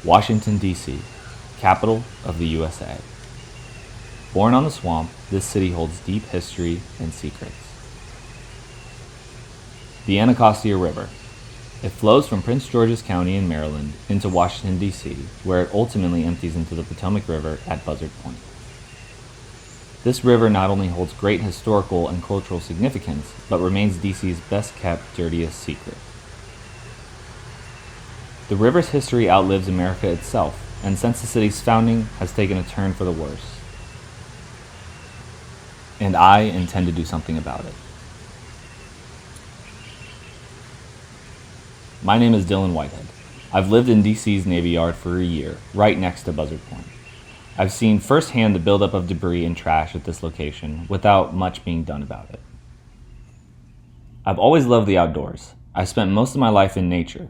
Washington, D.C., capital of the USA. Born on the swamp, this city holds deep history and secrets. The Anacostia River. It flows from Prince George's County in Maryland into Washington, D.C., where it ultimately empties into the Potomac River at Buzzard Point. This river not only holds great historical and cultural significance, but remains D.C.'s best-kept, dirtiest secret. The river's history outlives America itself, and since the city's founding, has taken a turn for the worse. And I intend to do something about it. My name is Dylan Whitehead. I've lived in DC's Navy Yard for a year, right next to Buzzard Point. I've seen firsthand the buildup of debris and trash at this location without much being done about it. I've always loved the outdoors. I spent most of my life in nature.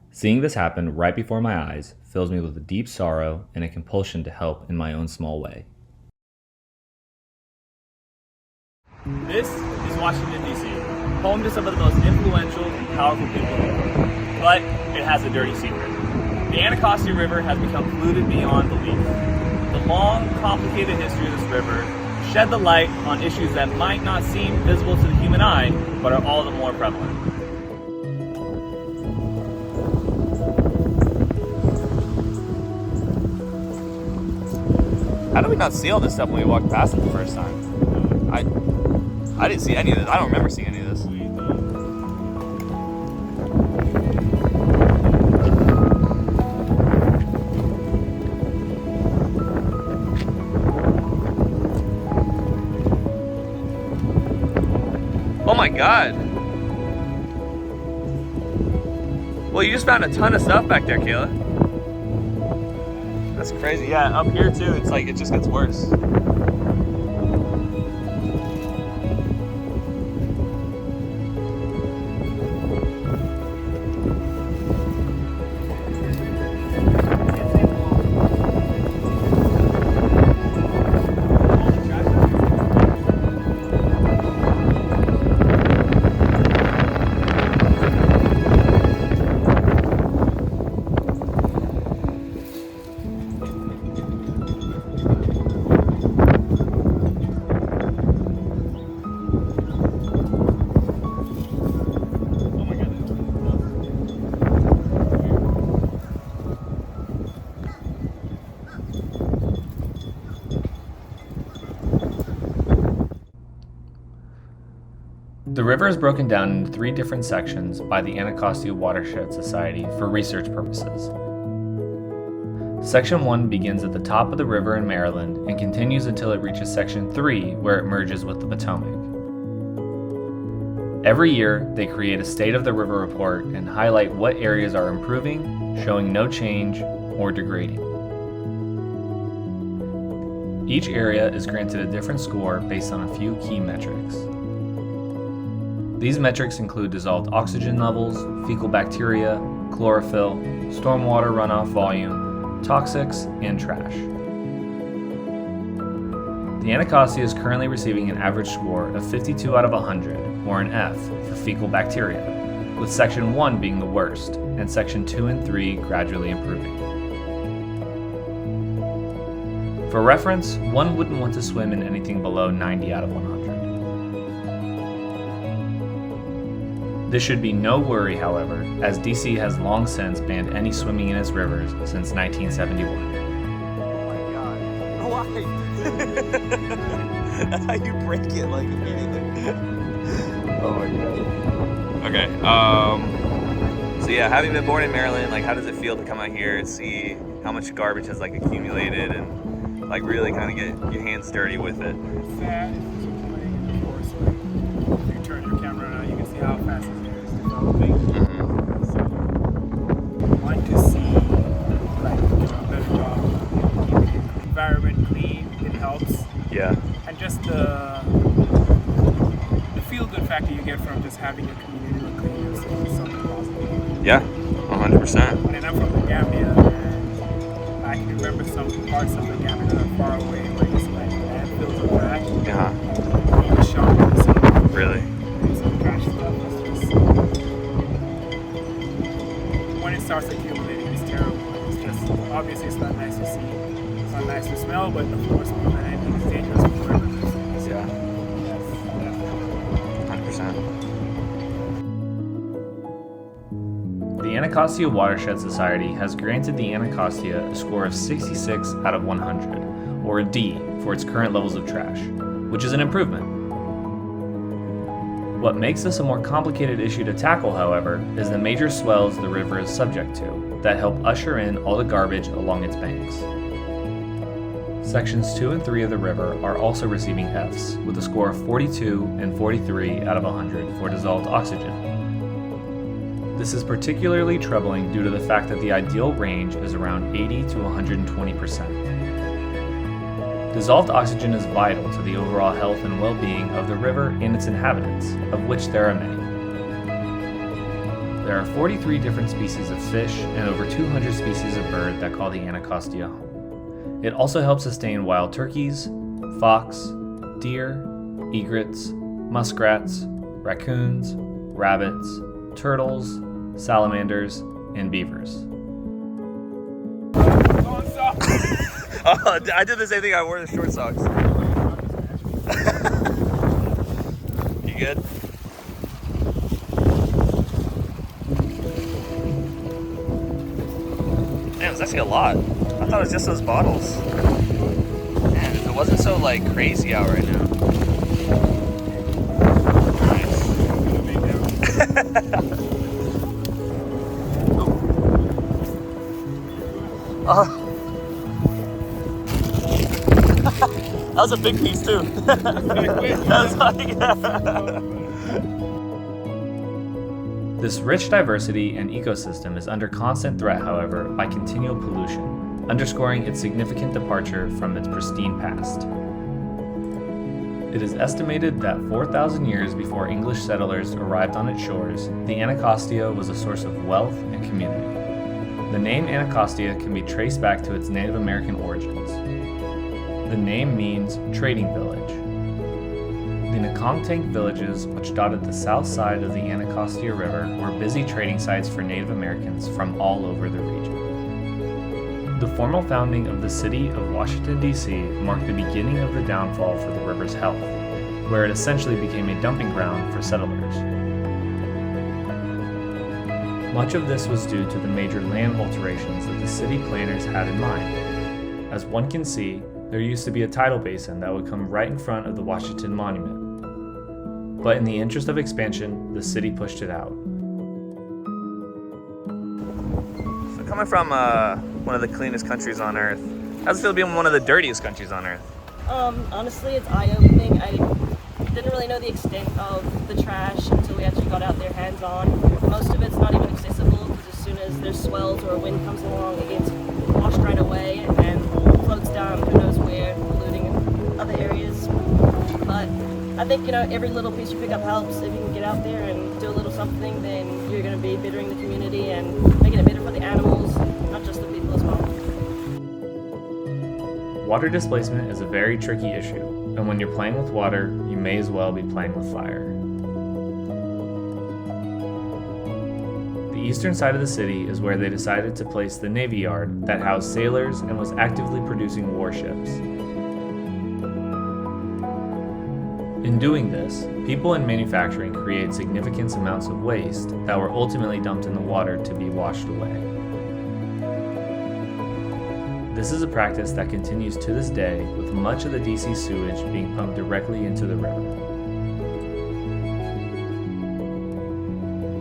Seeing this happen right before my eyes fills me with a deep sorrow and a compulsion to help in my own small way. This is Washington, D.C., home to some of the most influential and powerful people in the world. But it has a dirty secret. The Anacostia River has become polluted beyond belief. The long, complicated history of this river shed the light on issues that might not seem visible to the human eye, but are all the more prevalent. How did we not see all this stuff when we walked past it the first time? I didn't see any of this. I don't remember seeing any of this. Oh my god. Well, you just found a ton of stuff back there, Kayla. That's crazy. Yeah, up here too, it's like it just gets worse. The river is broken down into 3 different sections by the Anacostia Watershed Society for research purposes. Section 1 begins at the top of the river in Maryland and continues until it reaches Section 3, where it merges with the Potomac. Every year, they create a State of the River report and highlight what areas are improving, showing no change, or degrading. Each area is granted a different score based on a few key metrics. These metrics include dissolved oxygen levels, fecal bacteria, chlorophyll, stormwater runoff volume, toxics, and trash. The Anacostia is currently receiving an average score of 52 out of 100, or an F, for fecal bacteria, with Section 1 being the worst, and Section 2 and 3 gradually improving. For reference, one wouldn't want to swim in anything below 90 out of 100. This should be no worry, however, as DC has long since banned any swimming in its rivers since 1971. Oh my god. Why? That's how you break it, like, immediately. Oh my god. Okay, so yeah, having been born in Maryland, like, how does it feel to come out here and see how much garbage has, like, accumulated and, like, really kind of get your hands dirty with it? Sad is accumulating, of course. If you turn your camera around, you can see how fast this area is developing. So, I want to see, like, do a better job of keeping the environment clean. It helps. Yeah. And just the feel-good factor you get from just having your community look clean is something positive. Yeah, 100%. And I'm from the Gambia, and I can remember some parts of the Gambia that are far away where it's like landfills of trash. Yeah. Being shocked at some Really? trash stuff. It's just when it starts accumulating, it's terrible. smell, but of course, more than anything, it's dangerous for rivers. Yeah. Yes, 100%. The Anacostia Watershed Society has granted the Anacostia a score of 66 out of 100, or a D for its current levels of trash, which is an improvement. What makes this a more complicated issue to tackle, however, is the major swells the river is subject to that help usher in all the garbage along its banks. Sections 2 and 3 of the river are also receiving Fs, with a score of 42 and 43 out of 100 for dissolved oxygen. This is particularly troubling due to the fact that the ideal range is around 80 to 120%. Dissolved oxygen is vital to the overall health and well-being of the river and its inhabitants, of which there are many. There are 43 different species of fish and over 200 species of bird that call the Anacostia home. It also helps sustain wild turkeys, fox, deer, egrets, muskrats, raccoons, rabbits, turtles, salamanders, and beavers. Oh, I did the same thing. I wore the short socks. You good? Man, it's actually a lot. I thought it was just those bottles. Man, if it wasn't so like crazy out right now. Oh. That was a big piece too. That was like, This rich diversity and ecosystem is under constant threat, however, by continual pollution, underscoring its significant departure from its pristine past. It is estimated that 4,000 years before English settlers arrived on its shores, the Anacostia was a source of wealth and community. The name Anacostia can be traced back to its Native American origins. The name means trading village. The Nakontank villages, which dotted the south side of the Anacostia River, were busy trading sites for Native Americans from all over the region. The formal founding of the city of Washington, D.C. marked the beginning of the downfall for the river's health, where it essentially became a dumping ground for settlers. Much of this was due to the major land alterations that the city planners had in mind. As one can see, there used to be a tidal basin that would come right in front of the Washington Monument. But in the interest of expansion, the city pushed it out. so coming from one of the cleanest countries on earth, how does it feel being one of the dirtiest countries on earth? Honestly, it's eye-opening. I didn't really know the extent of the trash until we actually got out there hands-on. Most of it's not even accessible because as soon as there's swells or a wind comes along, it gets washed right away and floats down who knows where, polluting in other areas. But I think, every little piece you pick up helps. If you can get out there and do a little something, then you're going to be bettering the community and making it better for the animals, not just the people as well. Water displacement is a very tricky issue, and when you're playing with water, you may as well be playing with fire. The eastern side of the city is where they decided to place the Navy Yard that housed sailors and was actively producing warships. In doing this, people in manufacturing create significant amounts of waste that were ultimately dumped in the water to be washed away. This is a practice that continues to this day, with much of the DC sewage being pumped directly into the river.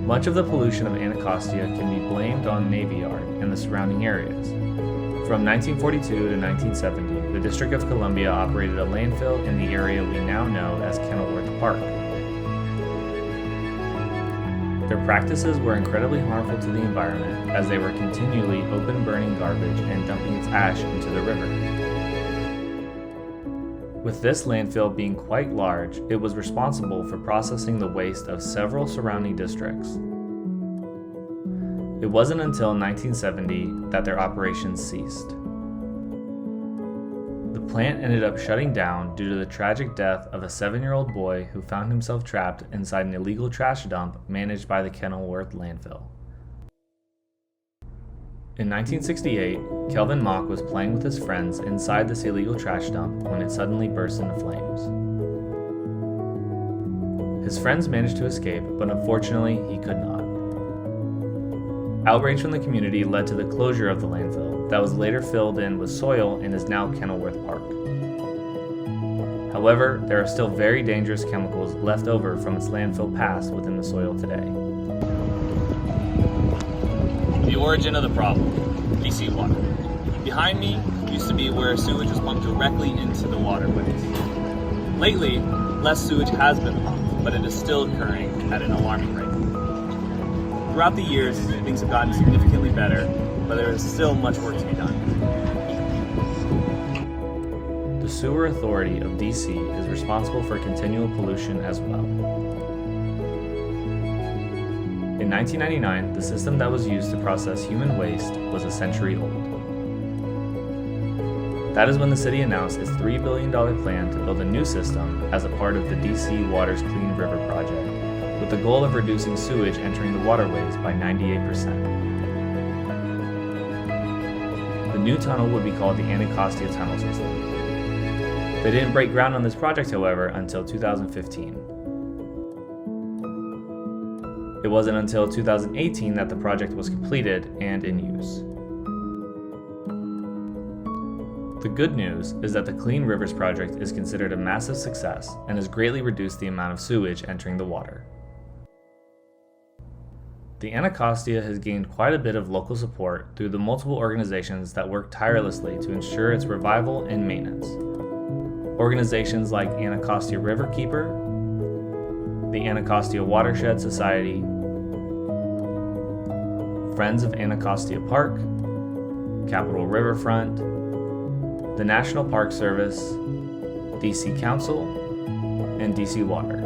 Much of the pollution of Anacostia can be blamed on Navy Yard and the surrounding areas. From 1942 to 1970, the District of Columbia operated a landfill in the area we now know as Kenilworth Park. Their practices were incredibly harmful to the environment as they were continually open burning garbage and dumping its ash into the river. With this landfill being quite large, it was responsible for processing the waste of several surrounding districts. It wasn't until 1970 that their operations ceased. The plant ended up shutting down due to the tragic death of a 7-year-old boy who found himself trapped inside an illegal trash dump managed by the Kenilworth landfill. In 1968, Kelvin Mock was playing with his friends inside this illegal trash dump when it suddenly burst into flames. His friends managed to escape, but unfortunately, he could not. Outrage from the community led to the closure of the landfill that was later filled in with soil and is now Kenilworth Park. However, there are still very dangerous chemicals left over from its landfill past within the soil today. The origin of the problem, DC water. Behind me used to be where sewage was pumped directly into the waterways. Lately, less sewage has been pumped, but it is still occurring at an alarming rate. Throughout the years, things have gotten significantly better, but there is still much work to be done. The Sewer Authority of DC is responsible for continual pollution as well. In 1999, the system that was used to process human waste was a century old. That is when the city announced its $3 billion plan to build a new system as a part of the DC Water's Clean River project, with the goal of reducing sewage entering the waterways by 98%. The new tunnel would be called the Anacostia Tunnel System. They didn't break ground on this project, however, until 2015. It wasn't until 2018 that the project was completed and in use. The good news is that the Clean Rivers project is considered a massive success and has greatly reduced the amount of sewage entering the water. The Anacostia has gained quite a bit of local support through the multiple organizations that work tirelessly to ensure its revival and maintenance. Organizations like Anacostia Riverkeeper, the Anacostia Watershed Society, Friends of Anacostia Park, Capitol Riverfront, the National Park Service, DC Council, and DC Water.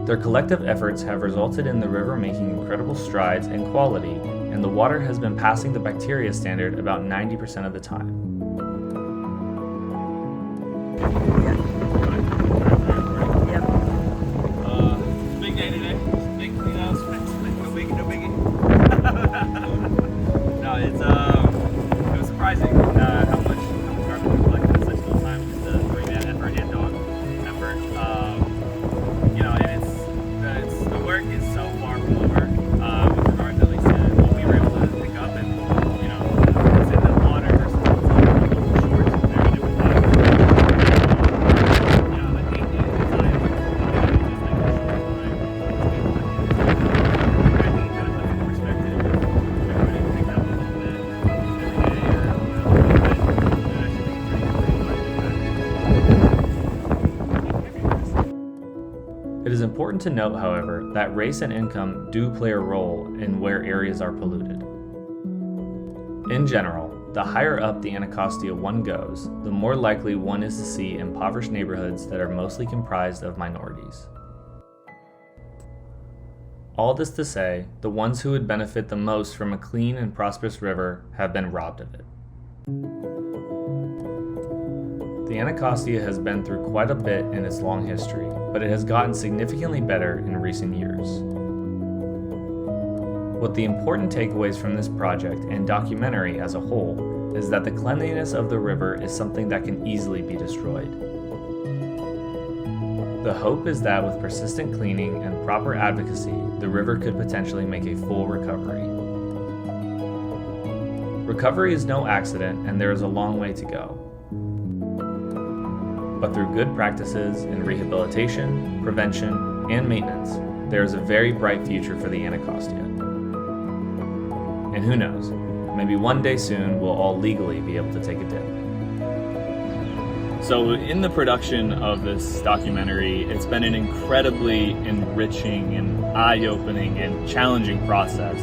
Their collective efforts have resulted in the river making incredible strides in quality, and the water has been passing the bacteria standard about 90% of the time. Big day today. Big cleanups. No biggie, no biggie. No, it was surprising how much garbage we collected in such little time just to bring that effort and dog effort. And the work is so far from over with regards at least to what we were able to pick up and it's in the water versus what's on the shores. Very different things. I think the design of the It is important to note, however, that race and income do play a role in where areas are polluted. In general, the higher up the Anacostia one goes, the more likely one is to see impoverished neighborhoods that are mostly comprised of minorities. All this to say, the ones who would benefit the most from a clean and prosperous river have been robbed of it. The Anacostia has been through quite a bit in its long history, but it has gotten significantly better in recent years. What the important takeaways from this project and documentary as a whole is that the cleanliness of the river is something that can easily be destroyed. The hope is that with persistent cleaning and proper advocacy, the river could potentially make a full recovery. Recovery is no accident, and there is a long way to go. But through good practices in rehabilitation, prevention, and maintenance, there is a very bright future for the Anacostia. And who knows, maybe one day soon we'll all legally be able to take a dip. So in the production of this documentary, it's been an incredibly enriching and eye-opening and challenging process.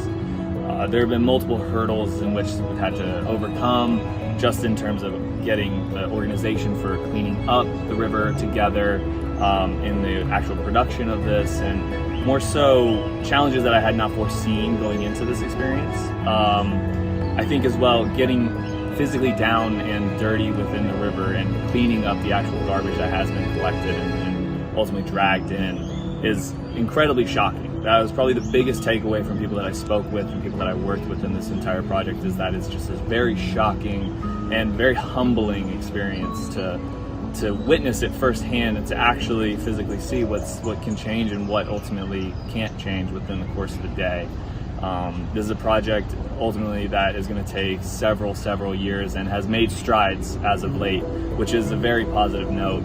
There have been multiple hurdles in which we've had to overcome, just in terms of getting the organization for cleaning up the river together in the actual production of this, and more so challenges that I had not foreseen going into this experience. I think as well, getting physically down and dirty within the river and cleaning up the actual garbage that has been collected and ultimately dragged in is incredibly shocking. That was probably the biggest takeaway from people that I spoke with and people that I worked with in this entire project, is that it's just this very shocking and very humbling experience to witness it firsthand and to actually physically see what can change and what ultimately can't change within the course of the day. This is a project ultimately that is going to take several years and has made strides as of late, which is a very positive note.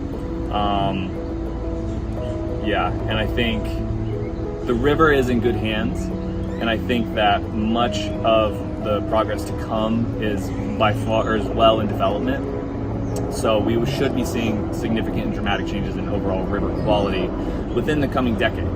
And I think the river is in good hands, and I think that much of the progress to come is by far as well in development. So we should be seeing significant and dramatic changes in overall river quality within the coming decade.